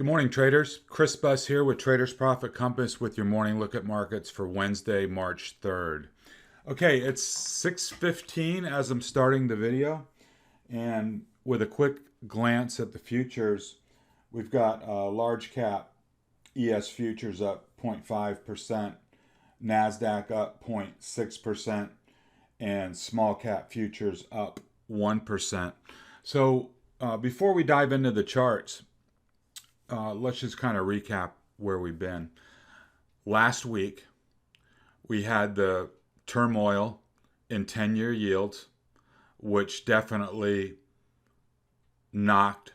Good morning, traders. Chris Buss here with Traders Profit Compass with your morning look at markets for Wednesday, March 3rd. Okay, it's 6:15 as I'm starting the video, and with a quick glance at the futures, we've got large cap ES futures up 0.5%, NASDAQ up 0.6%, and small cap futures up 1%. So before we dive into the charts, let's just kind of recap where we've been. Last week, we had the turmoil in 10-year yields, which definitely knocked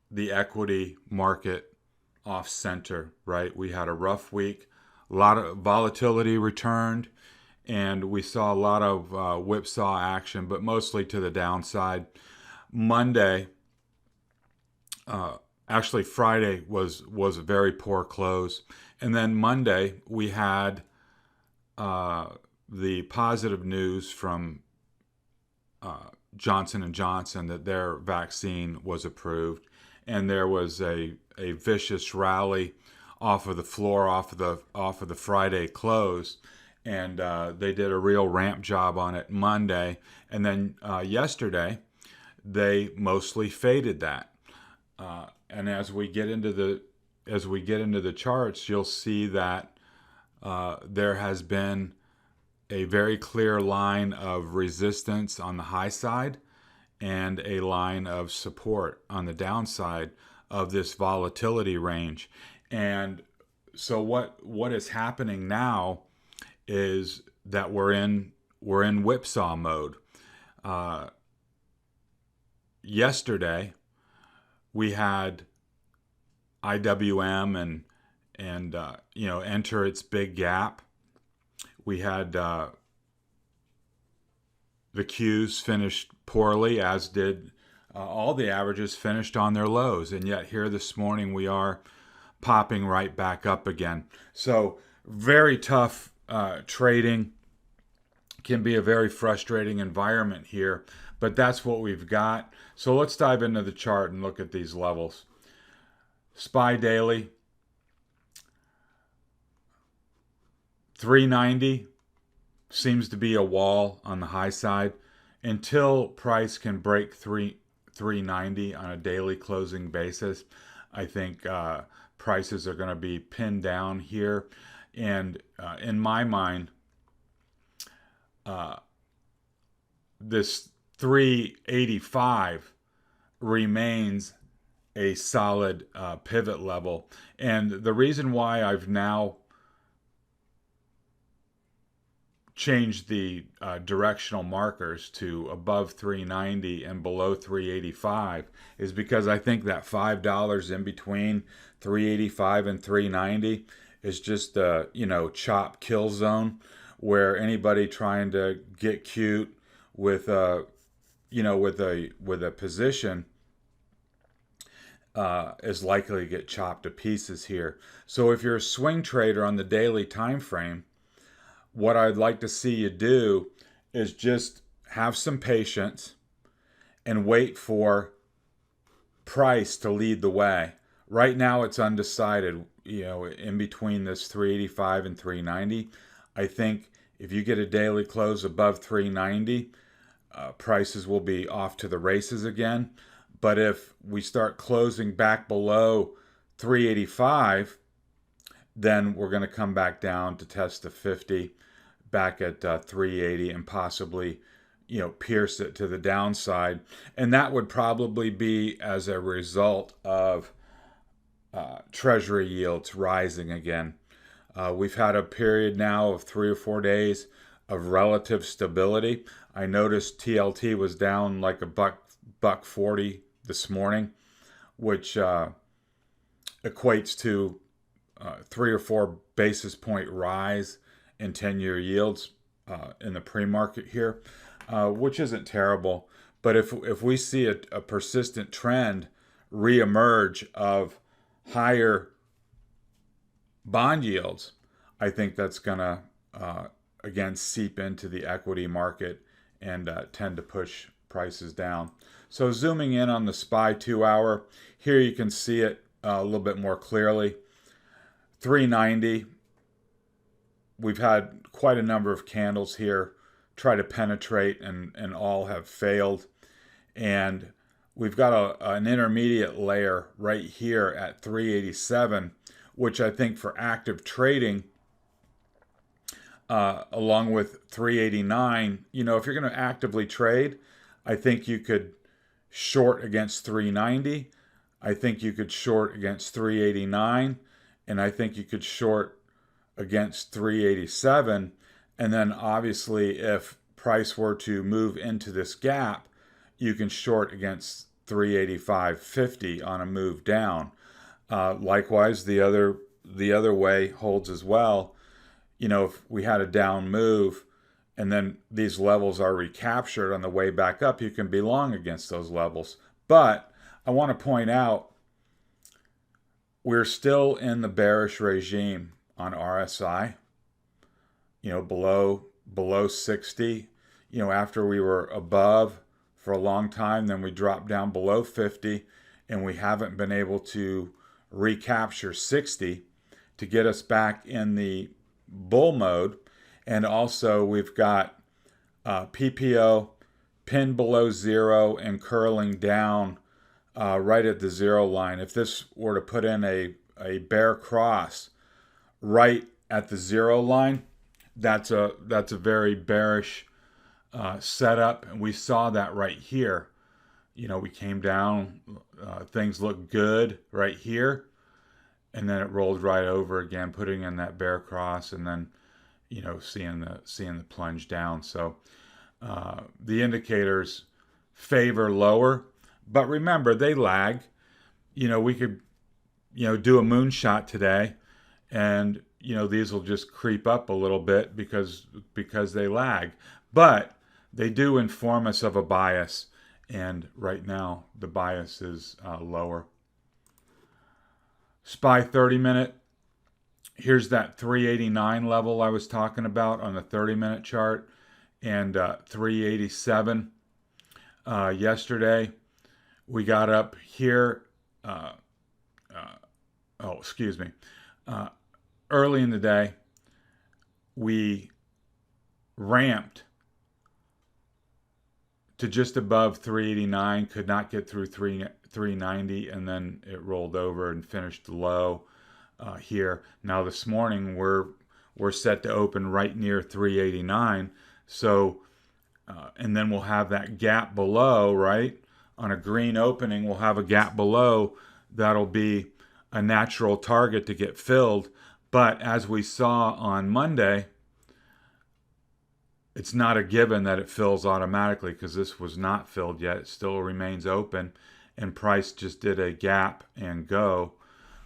the equity market off center, right? We had a rough week, a lot of volatility returned, and we saw a lot of whipsaw action, but mostly to the downside. Monday, actually, Friday was a very poor close. And then Monday, we had the positive news from Johnson & Johnson that their vaccine was approved. And there was a vicious rally off of the floor, off of the Friday close. And they did a real ramp job on it Monday. And then yesterday, they mostly faded that. And as we get into the charts, you'll see that there has been a very clear line of resistance on the high side and a line of support on the downside of this volatility range. And so what is happening now is that we're in whipsaw mode. Yesterday, we had IWM and enter its big gap. We had the Qs finished poorly, as did all the averages finished on their lows. And yet here this morning we are popping right back up again. So very tough trading. Can be a very frustrating environment here, but that's what we've got. So let's dive into the chart and look at these levels. SPY daily, 390 seems to be a wall on the high side. Until price can break 390 on a daily closing basis, I think prices are going to be pinned down here. And in my mind, this 385 remains a solid pivot level. And the reason why I've now changed the directional markers to above 390 and below 385 is because I think that $5 in between 385 and 390 is just a chop kill zone where anybody trying to get cute with a position is likely to get chopped to pieces here. So if you're a swing trader on the daily time frame, what I'd like to see you do is just have some patience and wait for price to lead the way. Right now it's undecided, in between this 385 and 390. I think if you get a daily close above 390, prices will be off to the races again. But if we start closing back below 385, then we're going to come back down to test the 50 back at 380 and possibly, pierce it to the downside. And that would probably be as a result of treasury yields rising again. We've had a period now of 3 or 4 days of relative stability. I noticed TLT was down like a buck 40 this morning, which equates to 3 or 4 basis point rise in 10-year yields in the pre-market here, which isn't terrible. But if we see a persistent trend reemerge of higher bond yields, I think that's going to again seep into the equity market and tend to push prices down. So zooming in on the SPY 2 hour, here you can see it a little bit more clearly. 390, we've had quite a number of candles here try to penetrate, and all have failed. And we've got an intermediate layer right here at 387, which I think for active trading, along with 389, if you're going to actively trade, I think you could short against 390. I think you could short against 389, and I think you could short against 387. And then obviously if price were to move into this gap, you can short against 385.50 on a move down. Likewise, the other way holds as well. If we had a down move and then these levels are recaptured on the way back up, you can be long against those levels. But I want to point out, we're still in the bearish regime on RSI, below 60, after we were above for a long time, then we dropped down below 50, and we haven't been able to recapture 60 to get us back in the bull mode. And also we've got PPO pinned below zero and curling down right at the zero line. If this were to put in a bear cross right at the zero line, that's a very bearish setup, and we saw that right here. We came down, things looked good right here, and then it rolled right over again, putting in that bear cross, and then seeing the plunge down. So the indicators favor lower, but remember, they lag. We could do a moonshot today, and these will just creep up a little bit because they lag, but they do inform us of a bias, and right now the bias is lower. SPY 30-minute, here's that 389 level I was talking about on the 30-minute chart, and 387 yesterday. We got up here, early in the day, we ramped to just above 389, could not get through 390, and then it rolled over and finished low here. Now this morning we're set to open right near 389, so and then we'll have that gap below, right? On a green opening, we'll have a gap below that'll be a natural target to get filled. But as we saw on Monday, it's not a given that it fills automatically, because this was not filled yet. It still remains open, and price just did a gap and go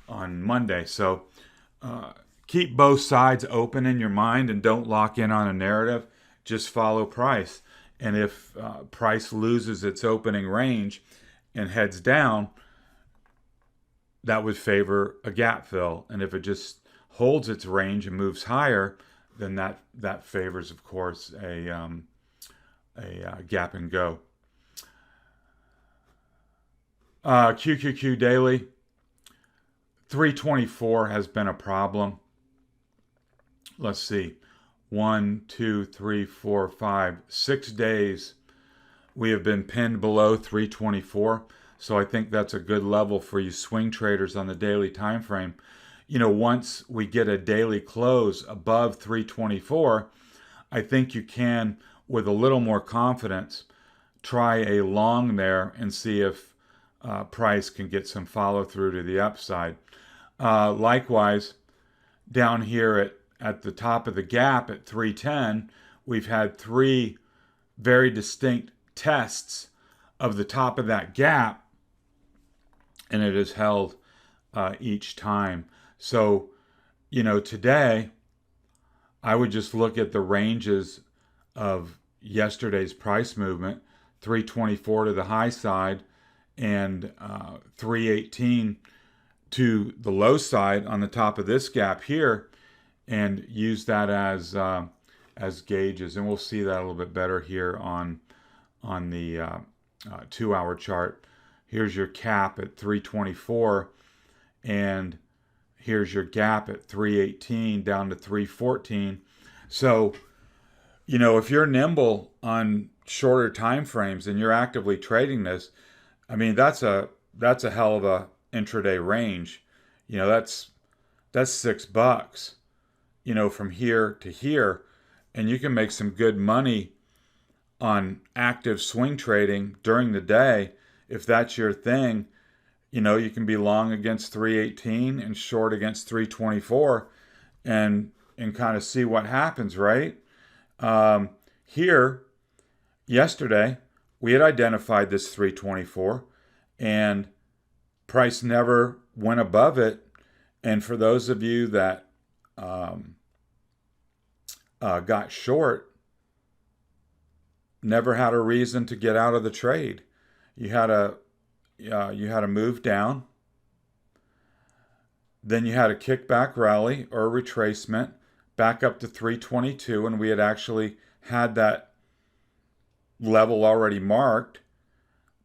on Monday. So keep both sides open in your mind and don't lock in on a narrative. Just follow price. And if price loses its opening range and heads down, that would favor a gap fill. And if it just holds its range and moves higher, then that favors, of course, a gap and go. QQQ daily, 324 has been a problem. Let's see, 1, 2, 3, 4, 5, 6 days we have been pinned below 324. So I think that's a good level for you swing traders on the daily time frame. Once we get a daily close above 324, I think you can, with a little more confidence, try a long there and see if price can get some follow through to the upside. Likewise, down here at the top of the gap at 310, we've had 3 very distinct tests of the top of that gap, and it has held each time. So, today I would just look at the ranges of yesterday's price movement, 324 to the high side and 318 to the low side on the top of this gap here, and use that as gauges. And we'll see that a little bit better here on the 2-hour chart. Here's your cap at 324, and here's your gap at 318 down to 314. So, if you're nimble on shorter time frames and you're actively trading this, I mean, that's a hell of a intraday range. That's $6, from here to here, and you can make some good money on active swing trading during the day if that's your thing. You can be long against 318 and short against 324, and kind of see what happens, right? Here, yesterday, we had identified this 324, and price never went above it. And for those of you that got short, never had a reason to get out of the trade. You had a move down, then you had a kickback rally or a retracement back up to 322, and we had actually had that level already marked,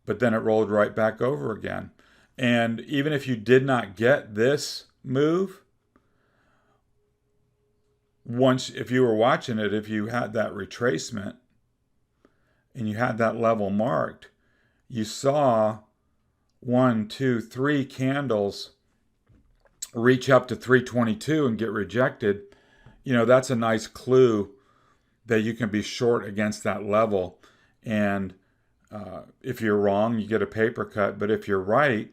but then it rolled right back over again. And even if you did not get this move, if you were watching it, if you had that retracement and you had that level marked, you saw 1, 2, 3 candles reach up to 322 and get rejected. That's a nice clue that you can be short against that level. And if you're wrong, you get a paper cut. But if you're right,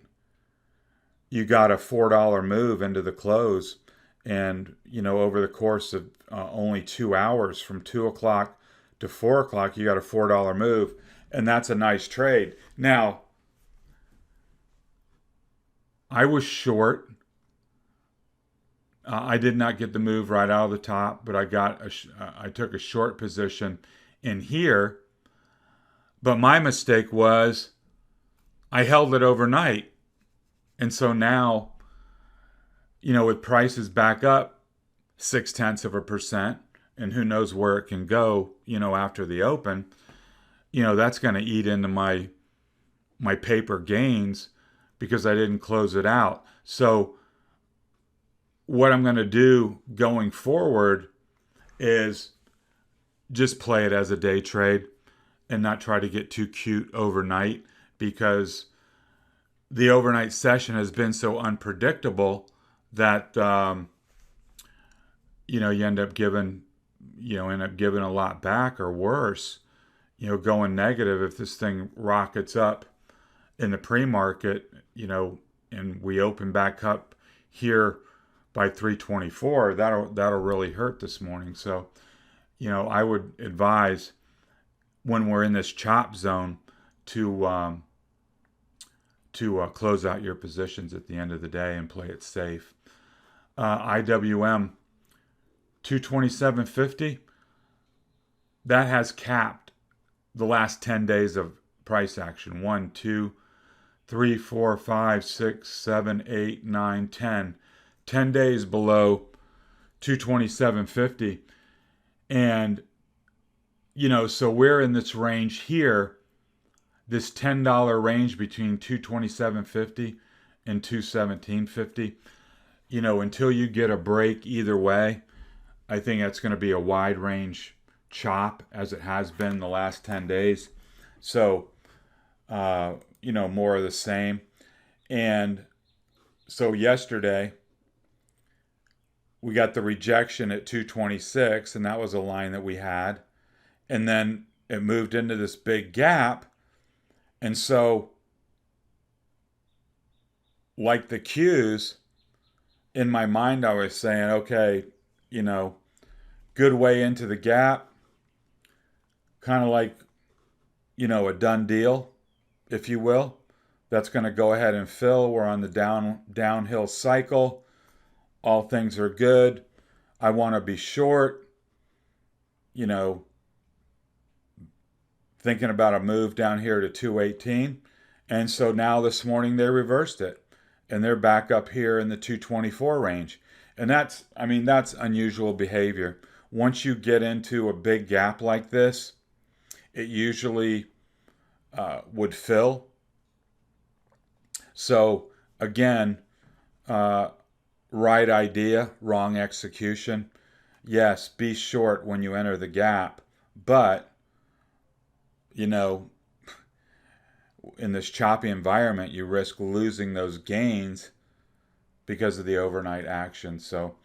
you got a $4 move into the close. And, over the course of only 2 hours, from 2 o'clock to 4 o'clock, you got a $4 move. And that's a nice trade. Now, I was short. I did not get the move right out of the top, but I took a short position in here. But my mistake was I held it overnight. And so now, with prices back up 0.6%, and who knows where it can go, after the open, that's going to eat into my paper gains because I didn't close it out. So what I'm going to do going forward is just play it as a day trade and not try to get too cute overnight, because the overnight session has been so unpredictable that you end up giving a lot back, or worse, going negative if this thing rockets up in the pre-market, and we open back up here by 324. That'll really hurt this morning. So, I would advise, when we're in this chop zone, to close out your positions at the end of the day and play it safe. IWM 227.50, that has capped the last 10 days of price action. 1, 2, 3, 4, 5, 6, 7, 8, 9, 10. 10 days below 227.50. And, so we're in this range here, this $10 range between 227.50 and 217.50. Until you get a break either way, I think that's going to be a wide range chop, as it has been the last 10 days. So, more of the same. And so yesterday, we got the rejection at 226, and that was a line that we had. And then it moved into this big gap. And so, like the cues, in my mind, I was saying, okay, good way into the gap. Kind of like, a done deal, if you will. That's going to go ahead and fill. We're on the downhill cycle. All things are good. I want to be short, thinking about a move down here to 218. And so now this morning they reversed it, and they're back up here in the 224 range. And that's unusual behavior. Once you get into a big gap like this, it usually would fill. So again, Right idea, wrong execution. Yes, be short when you enter the gap, but you know, in this choppy environment, you risk losing those gains because of the overnight action. So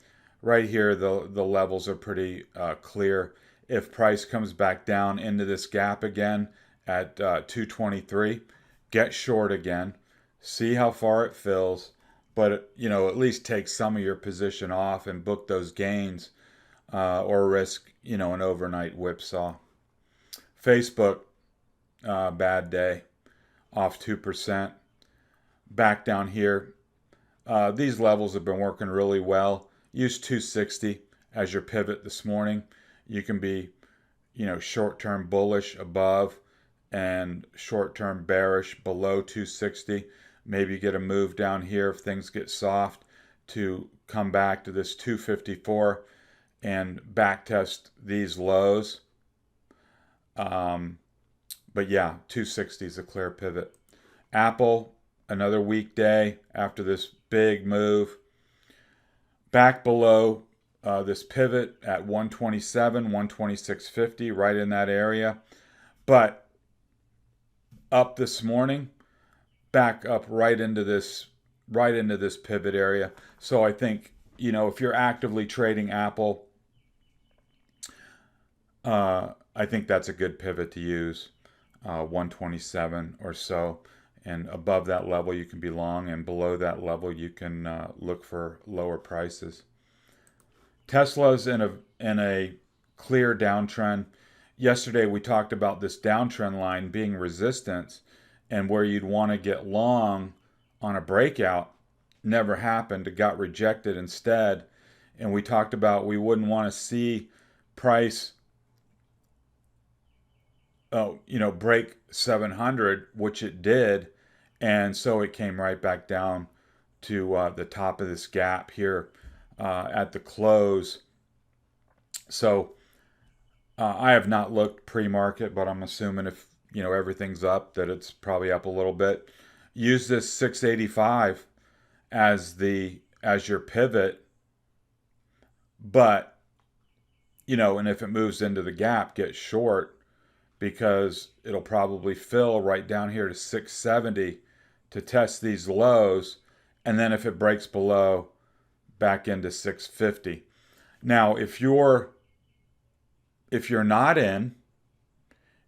right here, the levels are pretty clear. If price comes back down into this gap again at 223, get short again, see how far it fills, but at least take some of your position off and book those gains, or risk an overnight whipsaw. Facebook, bad day, off 2%. Back down here, these levels have been working really well. Use 260 as your pivot this morning. You can be, short-term bullish above and short-term bearish below 260. Maybe get a move down here if things get soft to come back to this 254 and backtest these lows. But yeah, 260 is a clear pivot. Apple, another weak day after this big move. Back below this pivot at 127, 126.50, right in that area. But up this morning, back up right into this pivot area. So I think, if you're actively trading Apple, I think that's a good pivot to use. 127 or so, and above that level you can be long, and below that level you can look for lower prices. Tesla's in a clear downtrend. Yesterday we talked about this downtrend line being resistance and where you'd want to get long on a breakout. Never happened. It got rejected instead, and we talked about we wouldn't want to see price break 700, which it did, and so it came right back down to the top of this gap here at the close. So I have not looked pre-market, but I'm assuming if everything's up, that it's probably up a little bit. Use this 685 as your pivot, but and if it moves into the gap, get short, because it'll probably fill right down here to 670 to test these lows, and then if it breaks below, back into 650. Now, if you're not in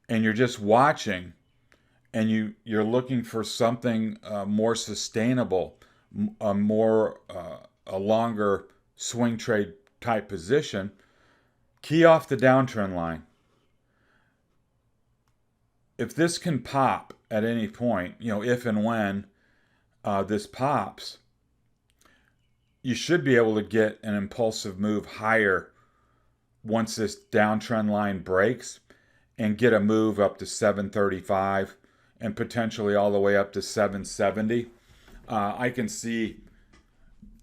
and you're just watching, and you're looking for something more sustainable, a longer swing trade type position, key off the downtrend line. If this can pop at any point, if and when this pops, you should be able to get an impulsive move higher once this downtrend line breaks, and get a move up to 735 and potentially all the way up to 770. I can see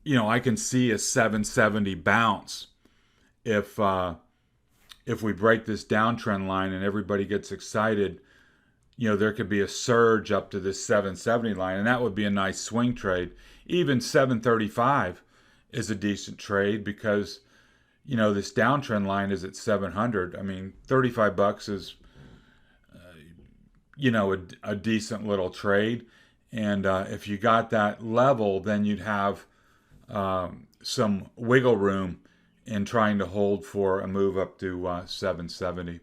a 770 bounce if we break this downtrend line and everybody gets excited. There could be a surge up to this 770 line, and that would be a nice swing trade. Even 735 is a decent trade because, this downtrend line is at 700. I mean, $35 is, a decent little trade. And if you got that level, then you'd have some wiggle room in trying to hold for a move up to 770.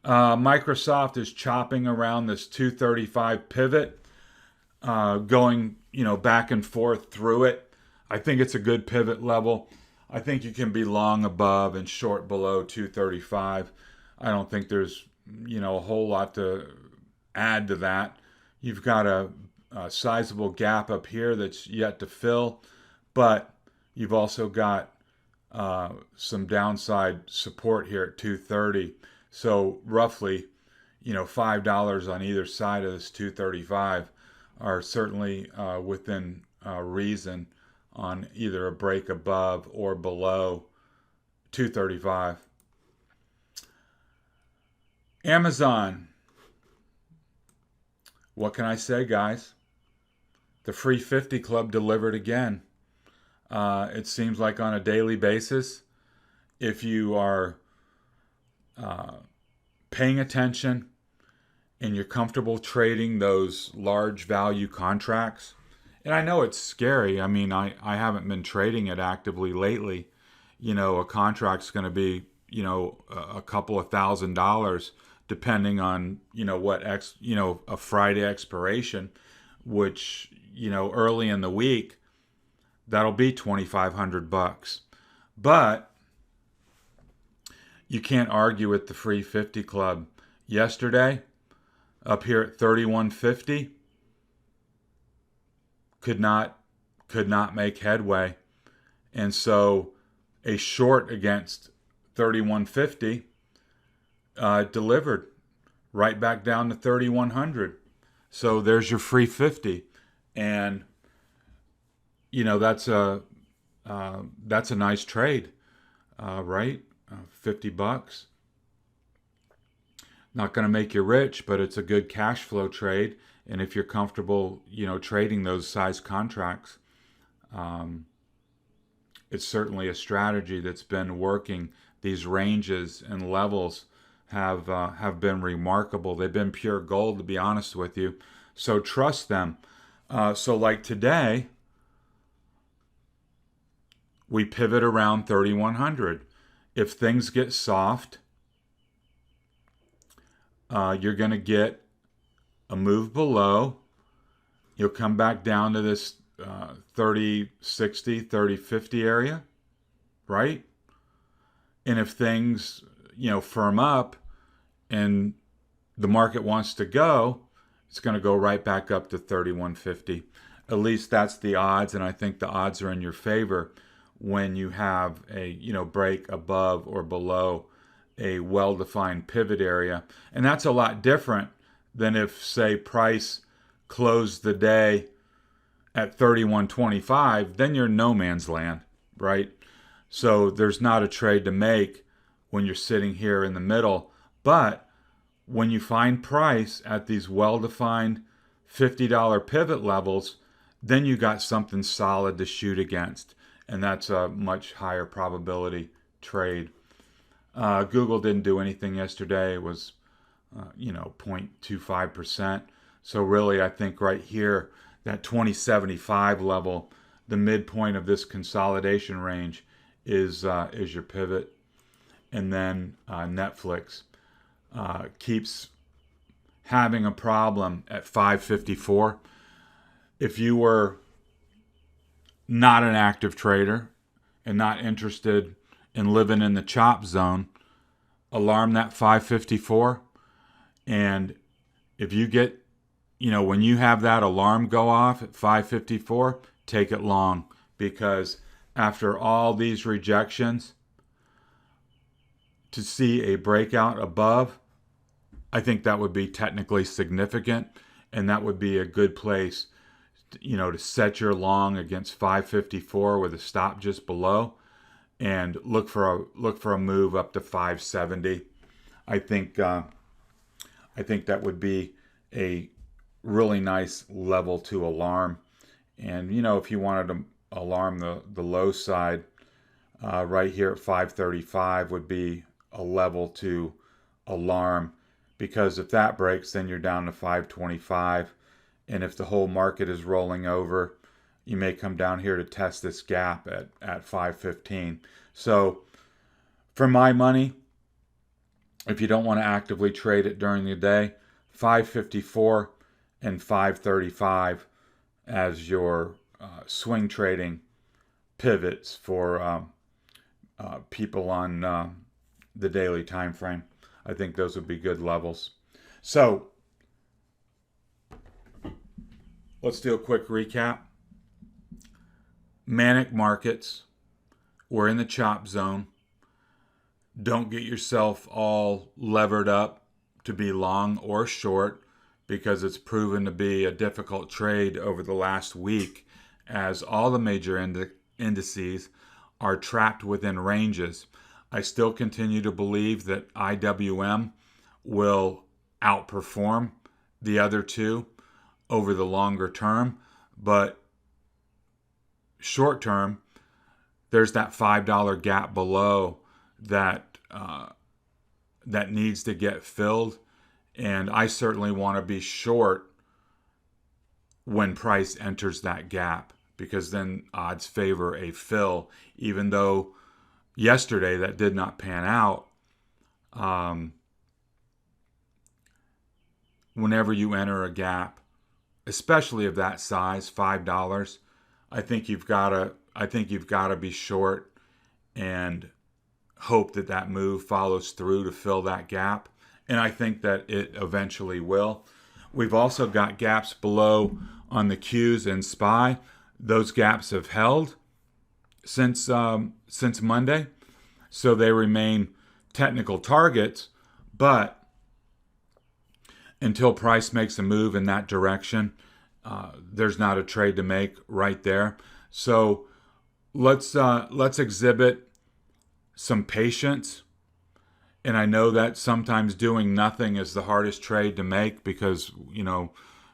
Microsoft is chopping around this 235 pivot, going back and forth through it. I think it's a good pivot level. I think you can be long above and short below 235. I don't think there's a whole lot to add to that. You've got a sizable gap up here that's yet to fill, but you've also got some downside support here at 230. So roughly, $5 on either side of this 235 are certainly within reason on either a break above or below 235. Amazon. What can I say, guys? The free 50 club delivered again. It seems like on a daily basis, if you are paying attention and you're comfortable trading those large value contracts, and I know it's scary. I mean, I haven't been trading it actively lately. A contract's going to be, a couple of $1,000 depending on, a Friday expiration, which, early in the week, that'll be $2,500. But you can't argue with the free 50 club. Yesterday, up here at 3150, could not make headway. And so a short against 3150 delivered right back down to 3100. So there's your free 50. And that's a nice trade, right? $50. Not going to make you rich, but it's a good cash flow trade. And if you're comfortable, trading those size contracts, it's certainly a strategy that's been working. These ranges and levels have been remarkable. They've been pure gold, to be honest with you. So trust them. So like today, we pivot around 3,100. If things get soft, you're going to get a move below. You'll come back down to this 3060, 3050 area, right? And if things, firm up and the market wants to go, it's going to go right back up to 3150. At least that's the odds, and I think the odds are in your favor when you have a, break above or below a well-defined pivot area. And that's a lot different than if, say, price closed the day at 3125, then you're no man's land, right? So there's not a trade to make when you're sitting here in the middle. But when you find price at these well-defined $50 pivot levels, then you got something solid to shoot against. And that's a much higher probability trade. Google didn't do anything yesterday. It was, 0.25%. So really, I think right here, that 2075 level, the midpoint of this consolidation range, is your pivot. And then Netflix keeps having a problem at 554. If you were not an active trader and not interested in living in the chop zone, alarm that 554. And if you get, when you have that alarm go off at 554, take it long, because after all these rejections, to see a breakout above, I think that would be technically significant, and that would be a good place, to set your long against 554 with a stop just below, and look for a move up to 570. I think that would be a really nice level to alarm. And if you wanted to alarm the low side, right here at 535 would be a level to alarm, because if that breaks, then you're down to 525. And if the whole market is rolling over, you may come down here to test this gap at 515. So for my money, if you don't want to actively trade it during the day, 554 and 535 as your swing trading pivots for people on the daily time frame. I think those would be good levels. So let's do a quick recap. Manic markets. We're in the chop zone. Don't get yourself all levered up to be long or short, because it's proven to be a difficult trade over the last week, as all the major indices are trapped within ranges. I still continue to believe that IWM will outperform the other two over the longer term, But short term, there's that $5 gap below that that needs to get filled, and I certainly want to be short when price enters that gap, because then odds favor a fill, even though yesterday that did not pan out. Whenever you enter a gap, especially of that size, $5, I think you've got to be short and hope that that move follows through to fill that gap, and I think that it eventually will. We've also got gaps below on the Qs and SPY. Those gaps have held since Monday, so they remain technical targets, but until price makes a move in that direction, there's not a trade to make right there. So let's exhibit some patience. And I know that sometimes doing nothing is the hardest trade to make, because,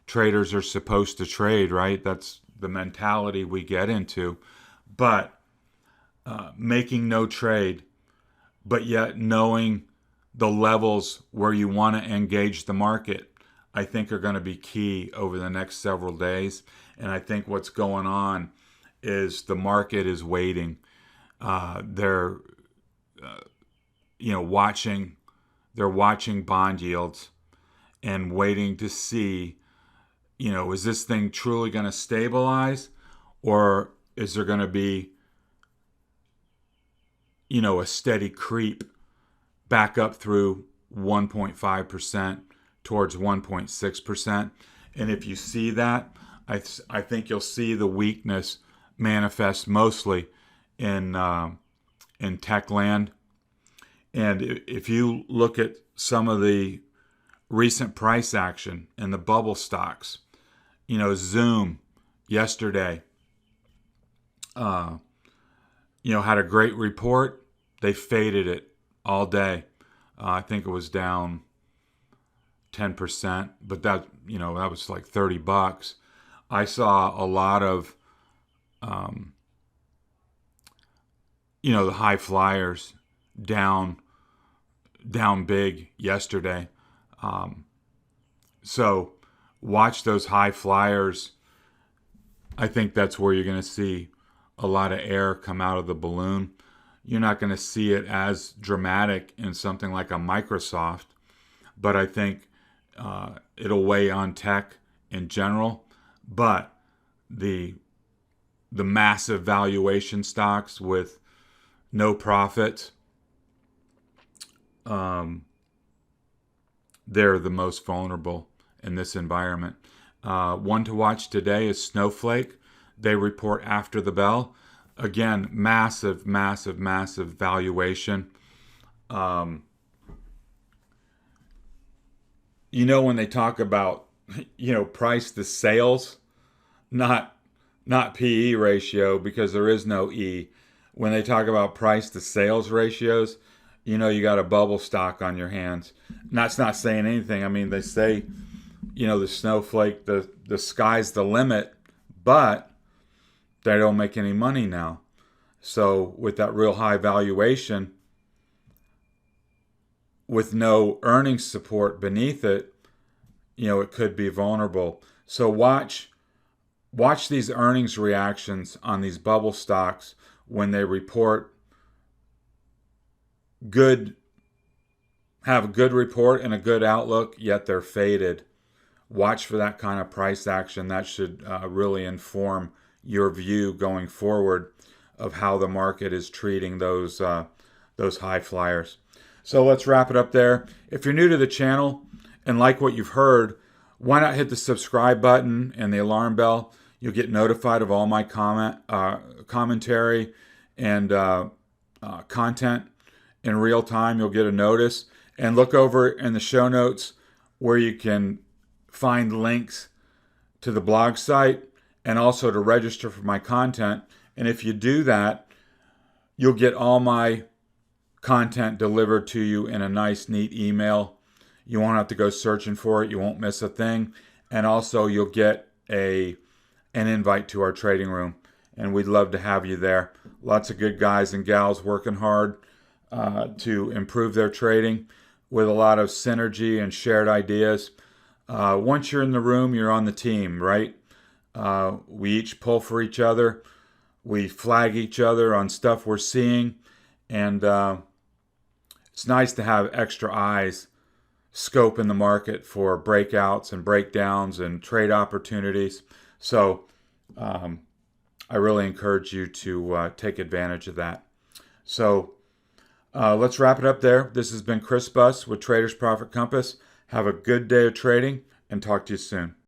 traders are supposed to trade, right? That's the mentality we get into. But making no trade, but yet knowing the levels where you want to engage the market, I think are going to be key over the next several days. And I think what's going on is the market is waiting. They're watching bond yields and waiting to see, is this thing truly going to stabilize, or is there going to be, a steady creep back up through 1.5% towards 1.6%. And if you see that, I think you'll see the weakness manifest mostly in tech land. And if you look at some of the recent price action in the bubble stocks, Zoom yesterday, had a great report. They faded it all day. I think it was down 10%, but that was like $30. I saw a lot of, the high flyers down big yesterday. So watch those high flyers. I think that's where you're going to see a lot of air come out of the balloon. You're not going to see it as dramatic in something like a Microsoft, but I think it'll weigh on tech in general. But the massive valuation stocks with no profits, they're the most vulnerable in this environment. One to watch today is Snowflake. They report after the bell. Again, massive valuation. When they talk about, price to sales, not PE ratio, because there is no E. When they talk about price to sales ratios, you got a bubble stock on your hands. And that's not saying anything. I mean, they say, the Snowflake, the sky's the limit, but they don't make any money now. So with that real high valuation, with no earnings support beneath it, it could be vulnerable. So watch these earnings reactions on these bubble stocks when they report have a good report and a good outlook, yet they're faded. Watch for that kind of price action. That should really inform your view going forward of how the market is treating those high flyers. So let's wrap it up there. If you're new to the channel and like what you've heard, why not hit the subscribe button and the alarm bell? You'll get notified of all my commentary and content in real time. You'll get a notice. And look over in the show notes where you can find links to the blog site and also to register for my content. And if you do that, you'll get all my content delivered to you in a nice, neat email. You won't have to go searching for it. You won't miss a thing. And also you'll get a an invite to our trading room. And we'd love to have you there. Lots of good guys and gals working hard to improve their trading with a lot of synergy and shared ideas. Once you're in the room, you're on the team, right? We each pull for each other. We flag each other on stuff we're seeing. And it's nice to have extra eyes scope in the market for breakouts and breakdowns and trade opportunities. So I really encourage you to take advantage of that. So let's wrap it up there. This has been Chris Buss with Traders Profit Compass. Have a good day of trading and talk to you soon.